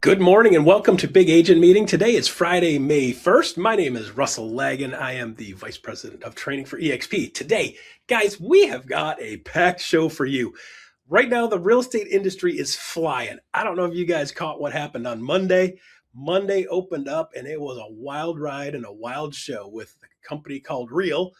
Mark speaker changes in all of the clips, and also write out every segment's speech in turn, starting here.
Speaker 1: Good morning and welcome to Big Agent Meeting. Today is Friday, May 1st. My name is Russell Lagan. I am the Vice President of Training for eXp. Today, guys, we have got a packed show for you. Right now, the real estate industry is flying. I don't know if you guys caught what happened on Monday. Monday opened up and it was a wild ride and a wild show with a company called Real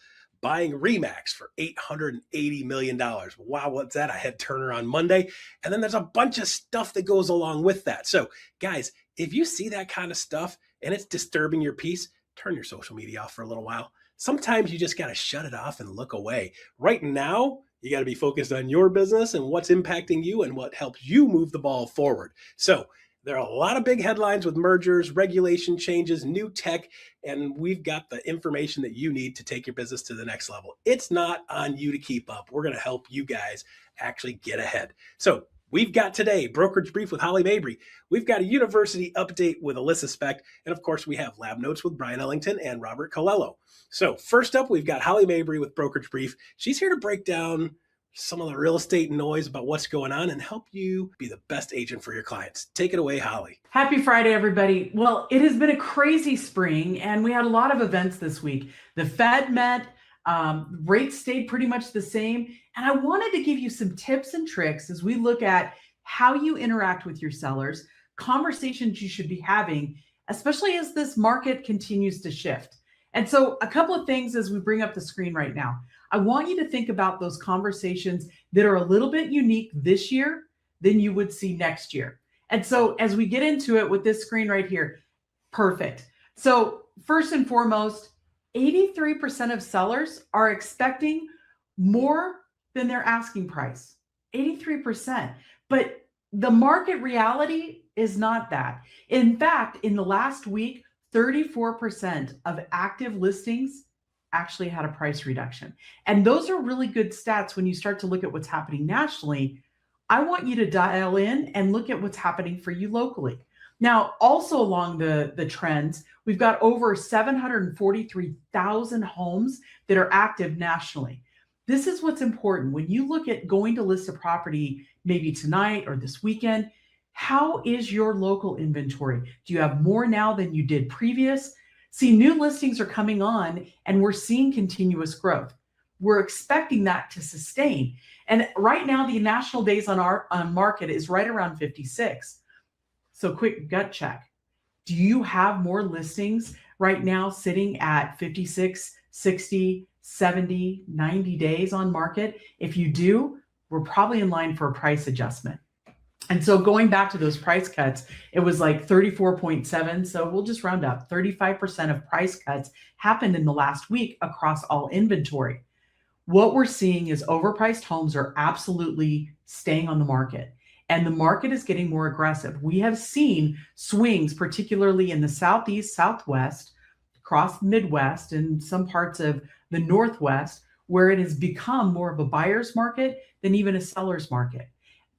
Speaker 1: buying Remax for $880 million. Wow, what's that? I had Turner on Monday. And then there's a bunch of stuff that goes along with that. So guys, if you see that kind of stuff and it's disturbing your peace, turn your social media off for a little while. Sometimes you just got to shut it off and look away. Right now, you got to be focused on your business and what's impacting you and what helps you move the ball forward. So there are a lot of big headlines with mergers, regulation changes, new tech, and we've got the information that you need to take your business to the next level. It's not on you to keep up. We're going to help you guys actually get ahead. So we've got today Brokerage Brief with Holly Mabery. We've got a university update with Alyssa Speck. And of course, we have lab notes with Brian Ellington and Robert Colello. So first up, we've got Holly Mabery with Brokerage Brief. She's here to break down some of the real estate noise about what's going on and help you be the best agent for your clients. Take it away, Holly.
Speaker 2: Happy Friday, everybody. Well, it has been a crazy spring and we had a lot of events this week. The Fed met, rates stayed pretty much the same. And I wanted to give you some tips and tricks as we look at how you interact with your sellers, conversations you should be having, especially as this market continues to shift. And so a couple of things as we bring up the screen right now. I want you to think about those conversations that are a little bit unique this year than you would see next year. And so as we get into it with this screen right here, perfect. So first and foremost, 83% of sellers are expecting more than their asking price, 83%. But the market reality is not that. In fact, in the last week, 34% of active listings actually had a price reduction. And those are really good stats when you start to look at what's happening nationally. I want you to dial in and look at what's happening for you locally. Now, also along the trends, we've got over 743,000 homes that are active nationally. This is what's important. When you look at going to list a property, maybe tonight or this weekend, how is your local inventory? Do you have more now than you did previous? See, new listings are coming on and we're seeing continuous growth. We're expecting that to sustain. And right now, the national days on market is right around 56. So quick gut check. Do you have more listings right now sitting at 56, 60, 70, 90 days on market? If you do, we're probably in line for a price adjustment. And so going back to those price cuts, it was like 34.7. So we'll just round up. 35% of price cuts happened in the last week across all inventory. What we're seeing is overpriced homes are absolutely staying on the market. And the market is getting more aggressive. We have seen swings, particularly in the Southeast, Southwest, across the Midwest, and some parts of the Northwest, where it has become more of a buyer's market than even a seller's market.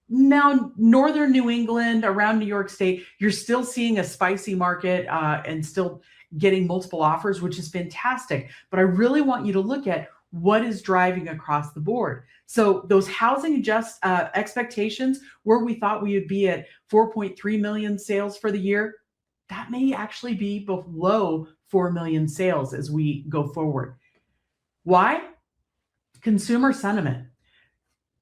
Speaker 2: Now, northern New England, around New York State, you're still seeing a spicy market and still getting multiple offers, which is fantastic. But I really want you to look at what is driving across the board. So those housing expectations, where we thought we would be at 4.3 million sales for the year, that may actually be below 4 million sales as we go forward. Why? Consumer sentiment.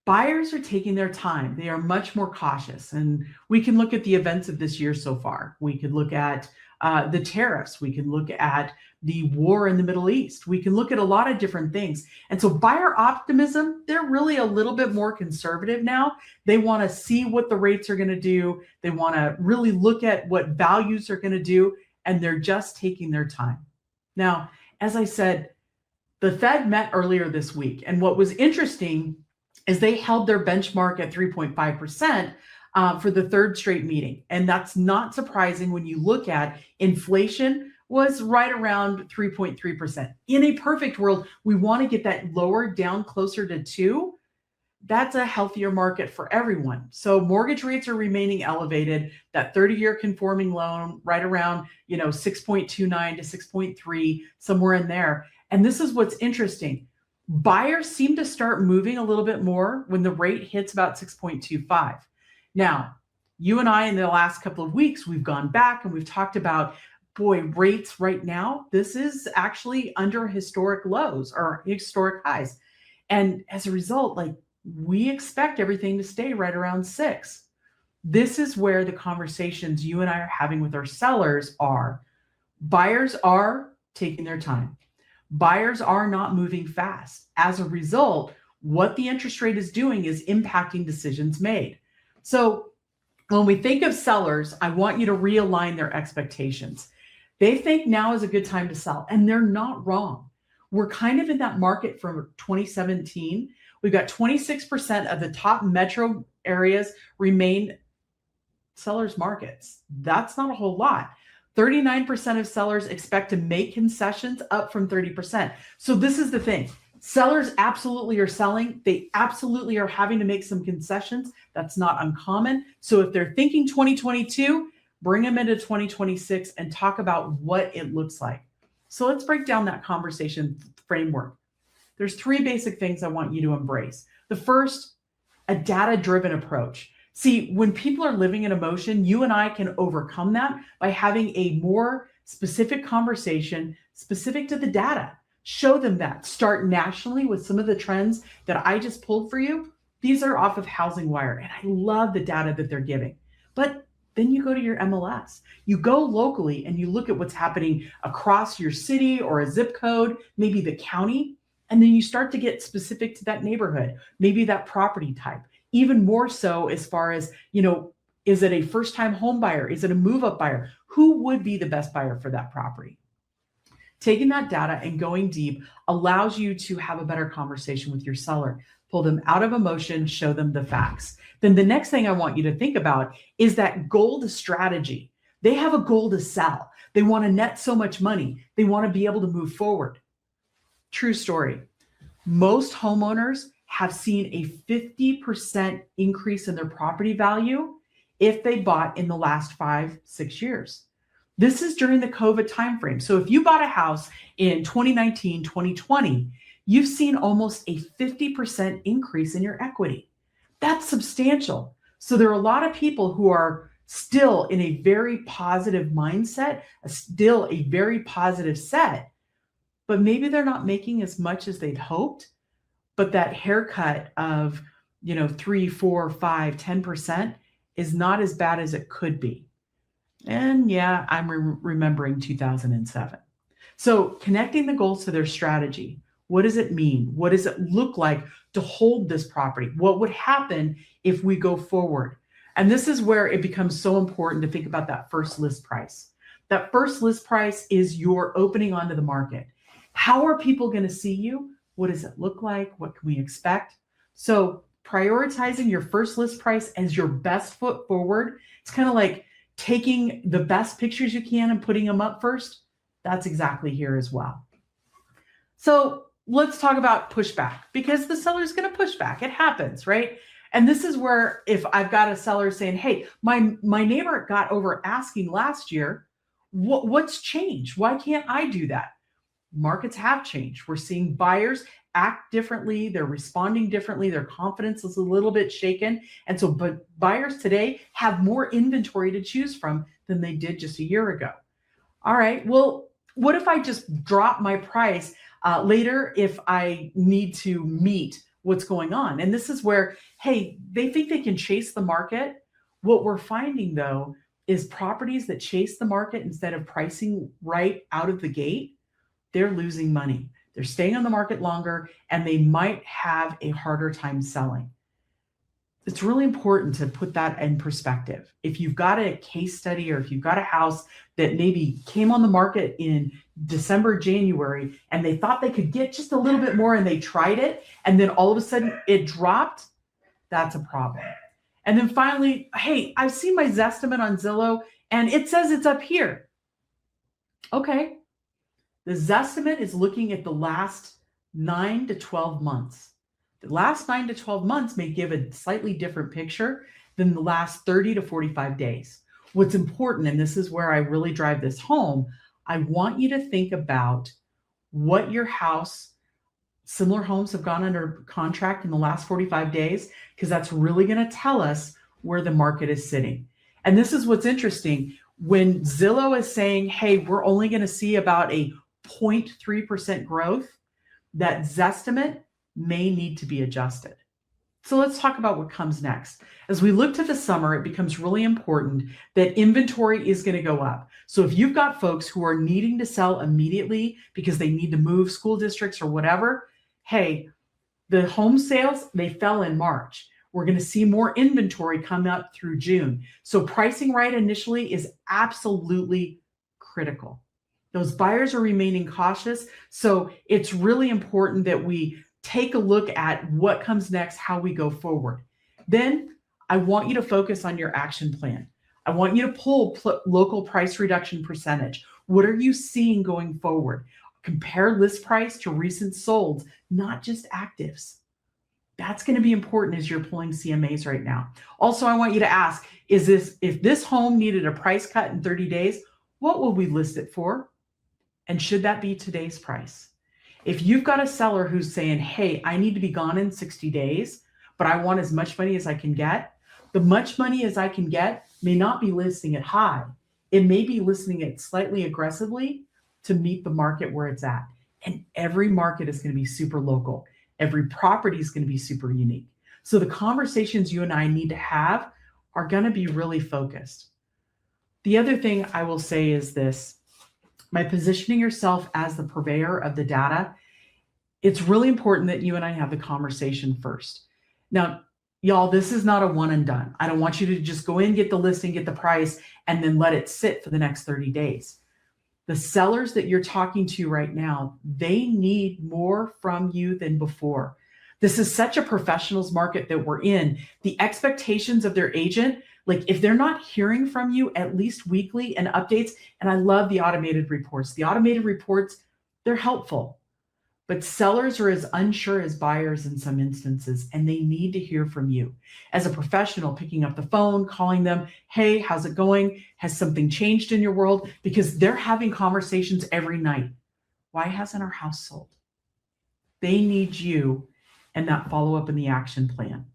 Speaker 2: Buyers are taking their time. They are much more cautious. And we can look at the events of this year so far. We could look at the tariffs. We can look at the war in the Middle East. We can look at a lot of different things. And so buyer optimism, they're really a little bit more conservative now. They want to see what the rates are going to do. They want to really look at what values are going to do. And they're just taking their time. Now, as I said, the Fed met earlier this week. And what was interesting is they held their benchmark at 3.5% for the third straight meeting. And that's not surprising when you look at inflation was right around 3.3%. In a perfect world, we want to get that lower down closer to 2. That's a healthier market for everyone. So mortgage rates are remaining elevated. That 30-year conforming loan right around 6.29 to 6.3, somewhere in there. And this is what's interesting. Buyers seem to start moving a little bit more when the rate hits about 6.25. Now, You and I, in the last couple of weeks, we've gone back and we've talked about, boy, rates right now, this is actually under historic lows or historic highs. And as a result, like, we expect everything to stay right around 6. This is where the conversations you and I are having with our sellers are. Buyers are taking their time. Buyers are not moving fast. As a result, what the interest rate is doing is impacting decisions made. So when we think of sellers, I want you to realign their expectations. They think now is a good time to sell, and they're not wrong. We're kind of in that market from 2017. We've got 26% of the top metro areas remain sellers markets. That's not a whole lot. 39% of sellers expect to make concessions, up from 30%. So this is the thing. Sellers absolutely are selling. They absolutely are having to make some concessions. That's not uncommon. So if they're thinking 2022, bring them into 2026 and talk about what it looks like. So let's break down that conversation framework. There's 3 basic things I want you to embrace. The first, a data-driven approach. See, when people are living in emotion, you and I can overcome that by having a more specific conversation specific to the data. Show them that. Start nationally with some of the trends that I just pulled for you. These are off of Housing Wire, and I love the data that they're giving. But then you go to your MLS. You go locally and you look at what's happening across your city or a zip code, maybe the county, and then you start to get specific to that neighborhood, maybe that property type. Even more so as far as, is it a first-time home buyer? Is it a move-up buyer? Who would be the best buyer for that property? Taking that data and going deep allows you to have a better conversation with your seller. Pull them out of emotion, show them the facts. Then the next thing I want you to think about is that goal to strategy. They have a goal to sell. They want to net so much money. They want to be able to move forward. True story. Most homeowners have seen a 50% increase in their property value if they bought in the last 5-6 years. This is during the COVID timeframe. So if you bought a house in 2019, 2020, you've seen almost a 50% increase in your equity. That's substantial. So there are a lot of people who are still in a very positive mindset, still a very positive set, but maybe they're not making as much as they'd hoped. But that haircut of, 3, 4, 5, 10% is not as bad as it could be. And yeah, I'm remembering 2007. So connecting the goals to their strategy. What does it mean? What does it look like to hold this property? What would happen if we go forward? And this is where it becomes so important to think about that first list price. That first list price is your opening onto the market. How are people going to see you? What does it look like? What can we expect? So prioritizing your first list price as your best foot forward. It's kind of like taking the best pictures you can and putting them up first. That's exactly here as well. So let's talk about pushback, because the seller's going to push back. It happens, right? And this is where, if I've got a seller saying, hey, my neighbor got over asking last year, what's changed? Why can't I do that? Markets have changed. We're seeing buyers act differently. They're responding differently. Their confidence is a little bit shaken. And so, but buyers today have more inventory to choose from than they did just a year ago. All right, well, what if I just drop my price later if I need to meet what's going on? And this is where, hey, they think they can chase the market. What we're finding, though, is properties that chase the market instead of pricing right out of the gate, they're losing money. They're staying on the market longer, and they might have a harder time selling. It's really important to put that in perspective. If you've got a case study, or if you've got a house that maybe came on the market in December, January, and they thought they could get just a little bit more and they tried it, and then all of a sudden it dropped, that's a problem. And then finally, hey, I've seen my Zestimate on Zillow and it says it's up here. Okay. The Zestimate is looking at the last 9 to 12 months. The last 9 to 12 months may give a slightly different picture than the last 30 to 45 days. What's important, and this is where I really drive this home, I want you to think about what your house, similar homes have gone under contract in the last 45 days, because that's really going to tell us where the market is sitting. And this is what's interesting. When Zillow is saying, hey, we're only going to see about a 0.3% growth, that Zestimate may need to be adjusted. So let's talk about what comes next. As we look to the summer, it becomes really important that inventory is going to go up. So if you've got folks who are needing to sell immediately because they need to move school districts or whatever, hey, the home sales, they fell in March. We're going to see more inventory come up through June. So pricing right initially is absolutely critical. Those buyers are remaining cautious. So it's really important that we take a look at what comes next, how we go forward. Then I want you to focus on your action plan. I want you to pull local price reduction percentage. What are you seeing going forward? Compare list price to recent solds, not just actives. That's going to be important as you're pulling CMAs right now. Also, I want you to ask, if this home needed a price cut in 30 days, what will we list it for? And should that be today's price? If you've got a seller who's saying, hey, I need to be gone in 60 days, but I want as much money as I can get, the much money as I can get may not be listing it high. It may be listing it slightly aggressively to meet the market where it's at. And every market is going to be super local. Every property is going to be super unique. So the conversations you and I need to have are going to be really focused. The other thing I will say is this. By positioning yourself as the purveyor of the data, it's really important that you and I have the conversation first. Now, y'all, this is not a one and done. I don't want you to just go in, get the listing, get the price, and then let it sit for the next 30 days. The sellers that you're talking to right now, they need more from you than before. This is such a professionals market that we're in. The expectations of their agent, like if they're not hearing from you at least weekly and updates, and I love the automated reports. The automated reports, they're helpful, but sellers are as unsure as buyers in some instances, and they need to hear from you. As a professional, picking up the phone, calling them, hey, how's it going? Has something changed in your world? Because they're having conversations every night. Why hasn't our house sold? They need you and that follow-up in the action plan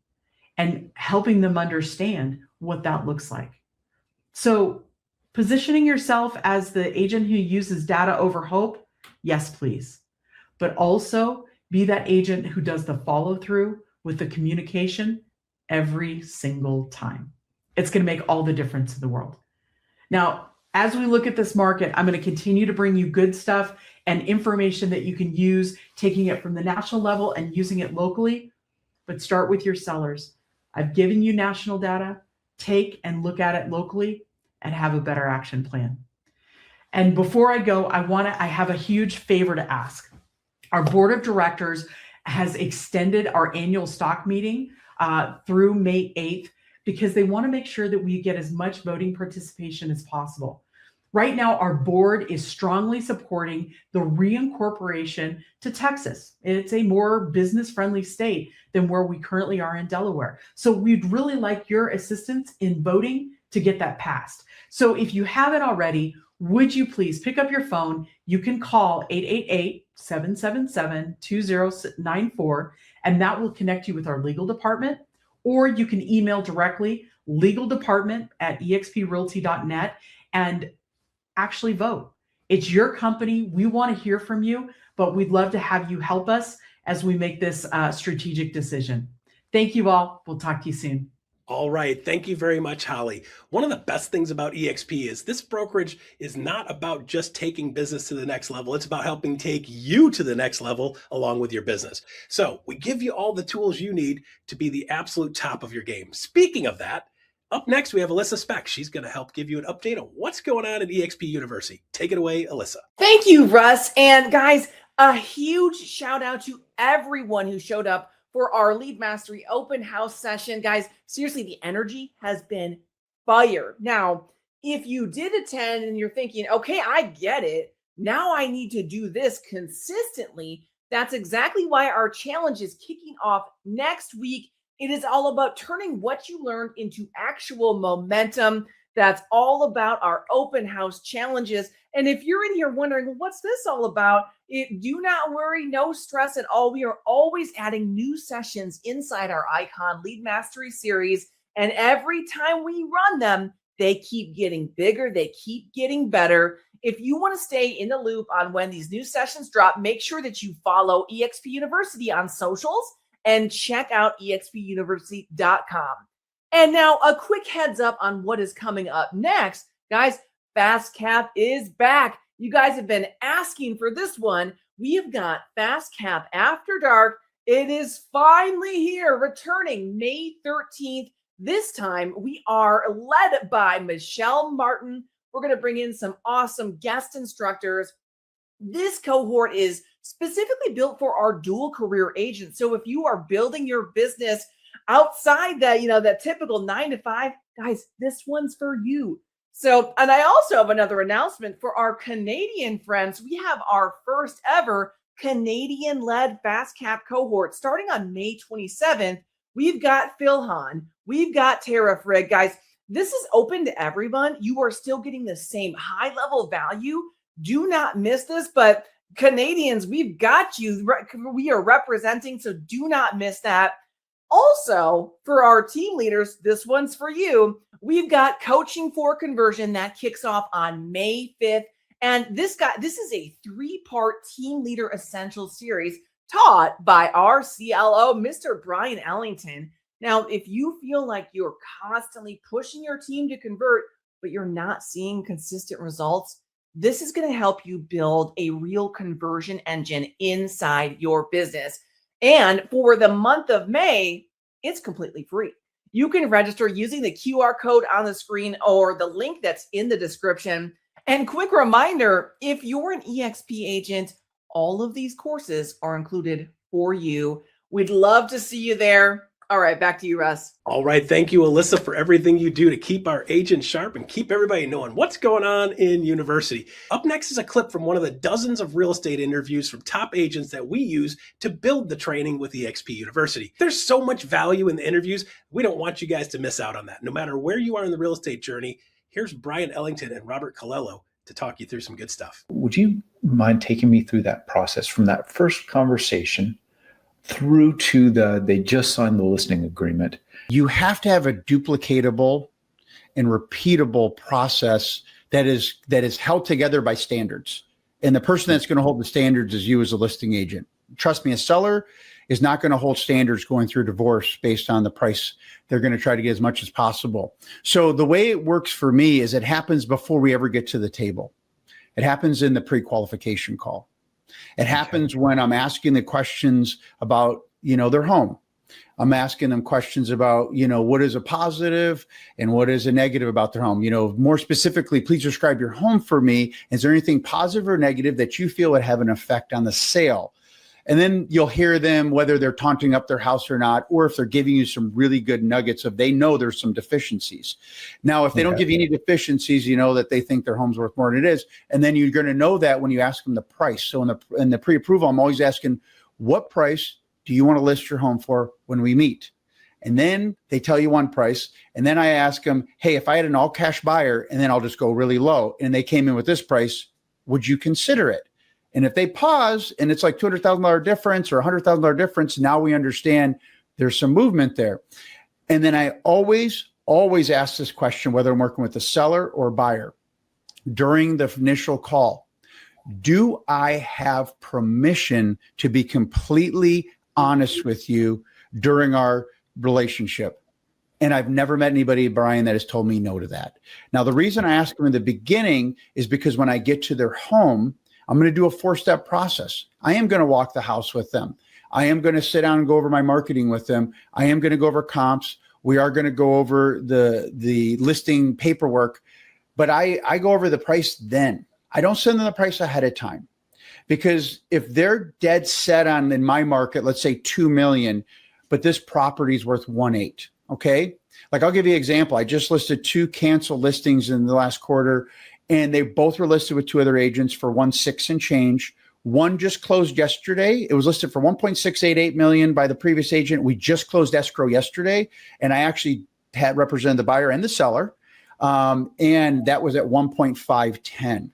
Speaker 2: and helping them understand what that looks like. So positioning yourself as the agent who uses data over hope, yes, please. But also be that agent who does the follow through with the communication every single time. It's going to make all the difference in the world. Now, as we look at this market, I'm going to continue to bring you good stuff and information that you can use, taking it from the national level and using it locally. But start with your sellers. I've given you national data. Take and look at it locally and have a better action plan. And before I go, I have a huge favor to ask. Our board of directors has extended our annual stock meeting through May 8th because they want to make sure that we get as much voting participation as possible. Right now, our board is strongly supporting the reincorporation to Texas. It's a more business-friendly state than where we currently are in Delaware. So we'd really like your assistance in voting to get that passed. So if you haven't already, would you please pick up your phone? You can call 888-777-2094, and that will connect you with our legal department, or you can email directly legaldepartment@exprealty.net and actually vote. It's your company. We want to hear from you, but we'd love to have you help us as we make this strategic decision. Thank you all. We'll talk to you soon.
Speaker 1: All right. Thank you very much, Holly. One of the best things about eXp is this brokerage is not about just taking business to the next level. It's about helping take you to the next level along with your business. So we give you all the tools you need to be the absolute top of your game. Speaking of that, up next, we have Alyssa Speck. She's going to help give you an update on what's going on at eXp University. Take it away, Alyssa.
Speaker 3: Thank you, Russ. And guys, a huge shout out to everyone who showed up for our Lead Mastery open house session. Guys, seriously, the energy has been fire. Now, if you did attend and you're thinking, okay, I get it. Now I need to do this consistently. That's exactly why our challenge is kicking off next week. It is all about turning what you learned into actual momentum. That's all about our open house challenges. And if you're in here wondering, well, what's this all about? Do not worry, no stress at all. We are always adding new sessions inside our Icon Lead Mastery series. And every time we run them, They keep getting bigger. They keep getting better. If you want to stay in the loop on when these new sessions drop, make sure that you follow eXp University on socials and check out expuniversity.com. And now a quick heads up on what is coming up next. Guys, FASTCAP is back. You guys have been asking for this one. We have got FASTCAP After Dark. It is finally here, returning May 13th. This time we are led by Michelle Martin. We're going to bring in some awesome guest instructors. This cohort is specifically built for our dual career agents. So if you are building your business outside that, that typical 9 to 5, guys, this one's for you. So, and I also have another announcement for our Canadian friends. We have our first ever Canadian-led FASTCAP cohort starting on May 27th. We've got Phil Hahn. We've got Tara Frigg. Guys, this is open to everyone. You are still getting the same high-level value. Do not miss this, but Canadians, we've got you. We are representing, so do not miss that. Also, for our team leaders, this one's for you. We've got Coaching for Conversion that kicks off on May 5th. And this is a 3-part Team Leader Essentials series taught by our CLO, Mr. Brian Ellington. Now, if you feel like you're constantly pushing your team to convert, but you're not seeing consistent results, this is going to help you build a real conversion engine inside your business. And for the month of May, it's completely free. You can register using the QR code on the screen or the link that's in the description. And quick reminder, if you're an eXp agent, all of these courses are included for you. We'd love to see you there. All right, back to you, Russ.
Speaker 1: All right. Thank you, Alyssa, for everything you do to keep our agents sharp and keep everybody knowing what's going on in university. Up next is a clip from one of the dozens of real estate interviews from top agents that we use to build the training with eXp University. There's so much value in the interviews. We don't want you guys to miss out on that. No matter where you are in the real estate journey, here's Brian Ellington and Robert Colello to talk you through some good stuff.
Speaker 4: Would you mind taking me through that process from that first conversation through to they just signed the listing agreement?
Speaker 5: You have to have a duplicatable and repeatable process that is held together by standards. And the person that's going to hold the standards is you as a listing agent. Trust me, a seller is not going to hold standards going through divorce based on the price. They're going to try to get as much as possible. So the way it works for me is it happens before we ever get to the table. It happens in the pre-qualification call. It happens when I'm asking the questions about, their home. I'm asking them questions about, what is a positive and what is a negative about their home. More specifically, please describe your home for me. Is there anything positive or negative that you feel would have an effect on the sale? And then you'll hear them, whether they're taunting up their house or not, or if they're giving you some really good nuggets of they know there's some deficiencies. Now, if they don't give you any deficiencies, you know that they think their home's worth more than it is. And then you're going to know that when you ask them the price. So in the pre-approval, I'm always asking, what price do you want to list your home for when we meet? And then they tell you one price. And then I ask them, hey, if I had an all cash buyer, and then I'll just go really low, and they came in with this price, would you consider it? And if they pause and it's like $200,000 difference or $100,000 difference, now we understand there's some movement there. And then I always ask this question, whether I'm working with a seller or a buyer during the initial call. Do I have permission to be completely honest with you during our relationship? And I've never met anybody, Brian, that has told me no to that. Now, the reason I ask them in the beginning is because when I get to their home, I'm going to do a 4-step process. I am going to walk the house with them. I am going to sit down and go over my marketing with them. I am going to go over comps. We are going to go over the listing paperwork, but I go over the price then. I don't send them the price ahead of time, because if they're dead set on, in my market, let's say 2 million, but this property is worth 1.8. Okay. Like I'll give you an example. I just listed 2 canceled listings in the last quarter, and they both were listed with 2 other agents for 1.6 and change. One just closed yesterday. It was listed for 1.688 million by the previous agent. We just closed escrow yesterday, and I actually had represented the buyer and the seller, and that was at 1.510.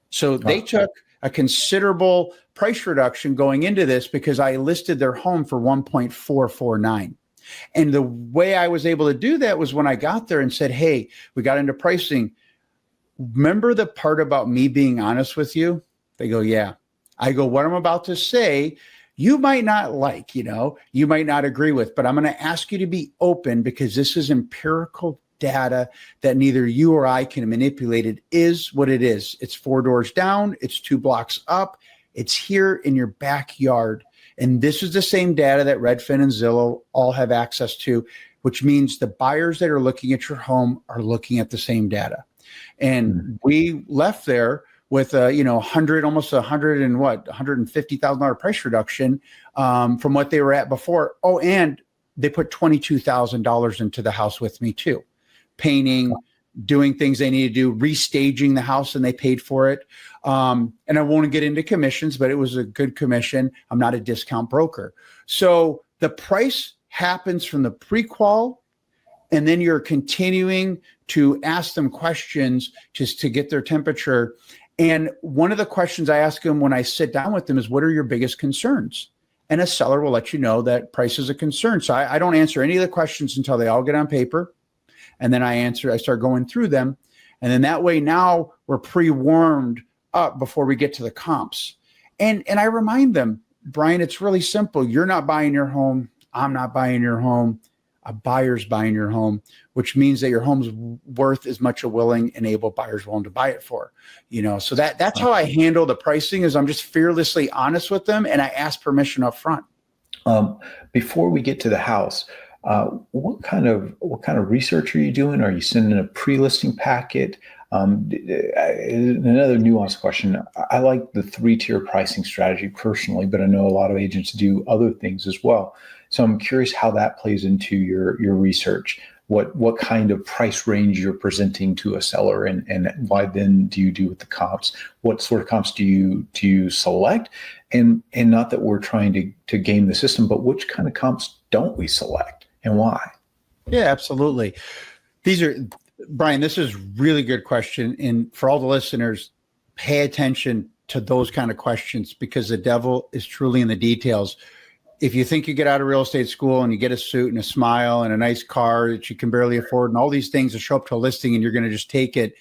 Speaker 5: So they took a considerable price reduction going into this because I listed their home for 1.449. And the way I was able to do that was when I got there and said, hey, we got into pricing. Remember the part about me being honest with you? They go, yeah. I go, what I'm about to say, you might not like, you might not agree with, but I'm going to ask you to be open because this is empirical data that neither you or I can manipulate. It is what it is. It's 4 doors down. It's 2 blocks up. It's here in your backyard. And this is the same data that Redfin and Zillow all have access to, which means the buyers that are looking at your home are looking at the same data. And we left there with a, almost $150,000 price reduction from what they were at before. Oh, and they put $22,000 into the house with me too, painting, doing things they need to do, restaging the house, and they paid for it. And I won't get into commissions, but it was a good commission. I'm not a discount broker. So the price happens from the pre-qual, and then you're continuing to ask them questions just to get their temperature. And one of the questions I ask them when I sit down with them is, what are your biggest concerns? And a seller will let you know that price is a concern. So I don't answer any of the questions until they all get on paper. And then I start going through them. And then that way now we're pre-warmed up before we get to the comps. And I remind them, Brian, it's really simple. You're not buying your home. I'm not buying your home. A buyer's buying your home, which means that your home's worth as much a willing and able buyer's willing to buy it for, so that's how I handle the pricing is I'm just fearlessly honest with them. And I ask permission up front.
Speaker 4: Before we get to the house, what kind of research are you doing? Are you sending a pre-listing packet? Another nuanced question. I like the 3-tier pricing strategy personally, but I know a lot of agents do other things as well. So I'm curious how that plays into your research. What kind of price range you're presenting to a seller, and why then do you do with the comps? What sort of comps do you select? And not that we're trying to game the system, but which kind of comps don't we select and why?
Speaker 5: Yeah, absolutely. Brian, this is really good question. And for all the listeners, pay attention to those kind of questions because the devil is truly in the details. If you think you get out of real estate school and you get a suit and a smile and a nice car that you can barely afford and all these things to show up to a listing and you're going to just take it,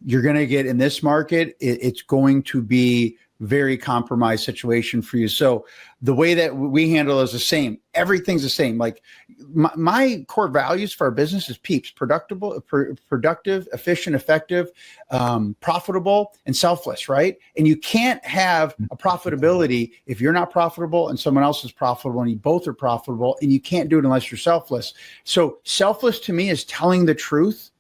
Speaker 5: you're going to get in this market, it's going to be very compromised situation for you. So the way that we handle is the same. Everything's the same. Like my core values for our business is PEEPS: productive, efficient, effective, profitable, and selfless, right? And you can't have a profitability if you're not profitable and someone else is profitable and you both are profitable, and you can't do it unless you're selfless. So selfless to me is telling the truth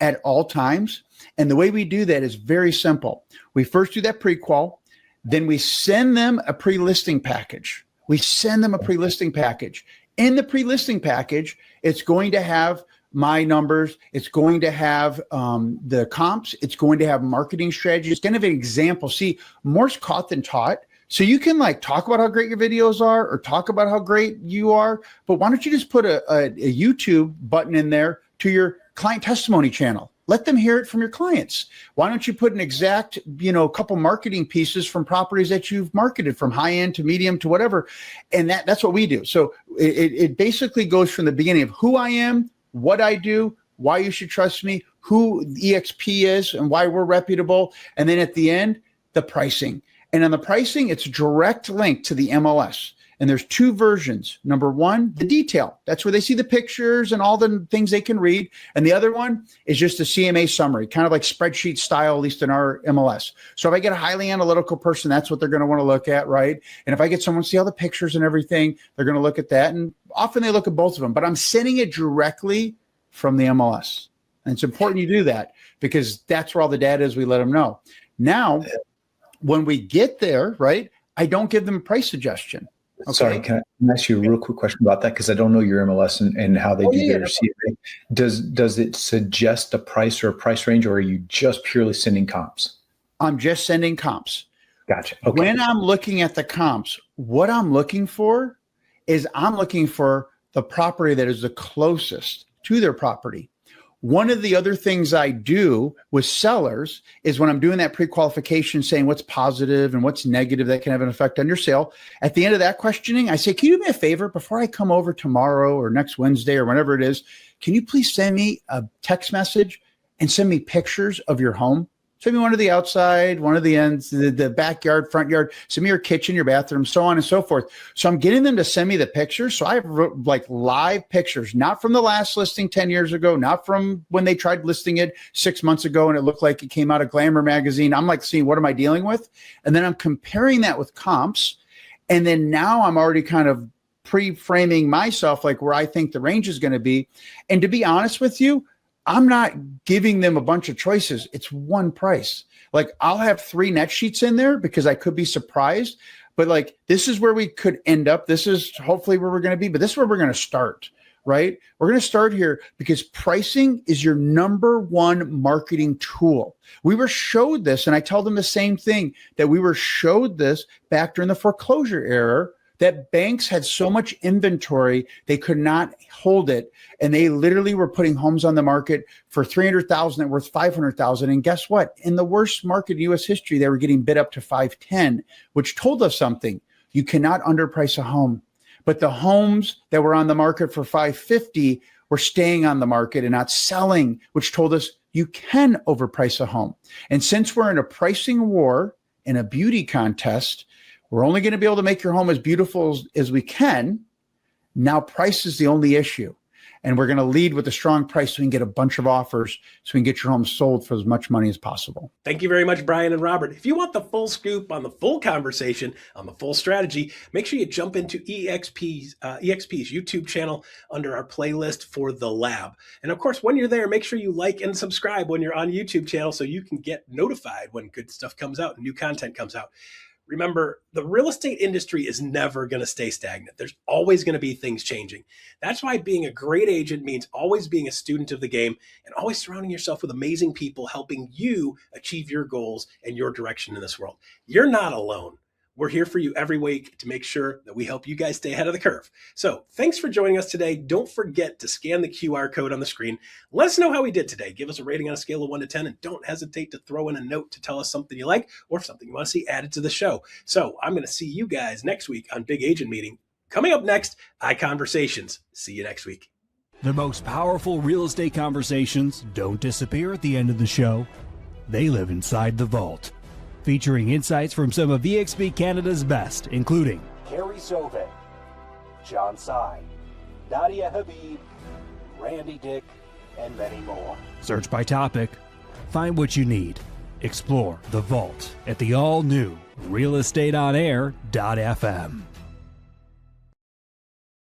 Speaker 5: at all times. And the way we do that is very simple. We first do that pre-qual. Then we send them a pre-listing package. In the pre-listing package, it's going to have my numbers. It's going to have the comps. It's going to have marketing strategies. It's going to have an example. See, more's caught than taught. So you can talk about how great your videos are or talk about how great you are. But why don't you just put a YouTube button in there to your client testimony channel? Let them hear it from your clients. Why don't you put an exact, couple marketing pieces from properties that you've marketed from high end to medium to whatever. And that's what we do. So it basically goes from the beginning of who I am, what I do, why you should trust me, who EXP is and why we're reputable. And then at the end, the pricing. And on the pricing, it's a direct link to the MLS. And there's 2 versions. Number 1, the detail. That's where they see the pictures and all the things they can read. And the other one is just a CMA summary, kind of like spreadsheet style, at least in our MLS. So if I get a highly analytical person, that's what they're going to want to look at, right? And if I get someone to see all the pictures and everything, they're going to look at that. And often they look at both of them. But I'm sending it directly from the MLS. And it's important you do that because that's where all the data is. We let them know. Now, when we get there, right, I don't give them a price suggestion. Okay.
Speaker 4: Sorry, can I ask you a real quick question about that? Because I don't know your MLS and how they do their CMA. Does it suggest a price or a price range, or are you just purely sending comps?
Speaker 5: I'm just sending comps.
Speaker 4: Gotcha. Okay.
Speaker 5: When I'm looking at the comps, what I'm looking for is I'm looking for the property that is the closest to their property. one of the other things I do with sellers is when I'm doing that pre-qualification, saying what's positive and what's negative that can have an effect on your sale. At the end of that questioning, I say, can you do me a favor before I come over tomorrow or next Wednesday or whenever it is? Can you please send me a text message and send me pictures of your home? Send me one of the outside, one of the ends, the backyard, front yard, send me your kitchen, your bathroom, so on and so forth. So I'm getting them to send me the pictures. So I have like live pictures, not from the last listing 10 years ago, not from when they tried listing it 6 months ago and it looked like it came out of Glamour magazine. I'm like seeing, what am I dealing with? And then I'm comparing that with comps. And then now I'm already kind of pre-framing myself like where I think the range is going to be. And to be honest with you, I'm not giving them a bunch of choices. It's one price. Like I'll have 3 net sheets in there because I could be surprised, but like, this is where we could end up. This is hopefully where we're going to be, but this is where we're going to start, right? We're going to start here because pricing is your number one marketing tool. We were showed this, and I tell them the same thing, that we were showed this back during the foreclosure era, that banks had so much inventory, they could not hold it. And they literally were putting homes on the market for $300,000 that worth $500,000. And guess what? In the worst market in U.S. history, they were getting bid up to $510,000, which told us something. You cannot underprice a home. But the homes that were on the market for $550,000 were staying on the market and not selling, which told us you can overprice a home. And since we're in a pricing war and a beauty contest, we're only going to be able to make your home as beautiful as we can. Now price is the only issue. And we're going to lead with a strong price so we can get a bunch of offers so we can get your home sold for as much money as possible.
Speaker 1: Thank you very much, Brian and Robert. If you want the full scoop on the full conversation, on the full strategy, make sure you jump into EXP's YouTube channel under our playlist for The Lab. And of course, when you're there, make sure you like and subscribe when you're on YouTube channel so you can get notified when good stuff comes out and new content comes out. Remember, the real estate industry is never going to stay stagnant. There's always going to be things changing. That's why being a great agent means always being a student of the game and always surrounding yourself with amazing people helping you achieve your goals and your direction in this world. You're not alone. We're here for you every week to make sure that we help you guys stay ahead of the curve. So thanks for joining us today. Don't forget to scan the QR code on the screen. Let us know how we did today. Give us a rating on a scale of 1 to 10, and don't hesitate to throw in a note to tell us something you like or something you want to see added to the show. So I'm going to see you guys next week on Big Agent Meeting. Coming up next, iConversations. See you next week.
Speaker 6: The most powerful real estate conversations don't disappear at the end of the show. They live inside the vault. Featuring insights from some of EXP Canada's best, including
Speaker 7: Carrie Sove, John Sy, Nadia Habib, Randy Dick, and many more.
Speaker 6: Search by topic, find what you need. Explore the vault at the all-new realestateonair.fm.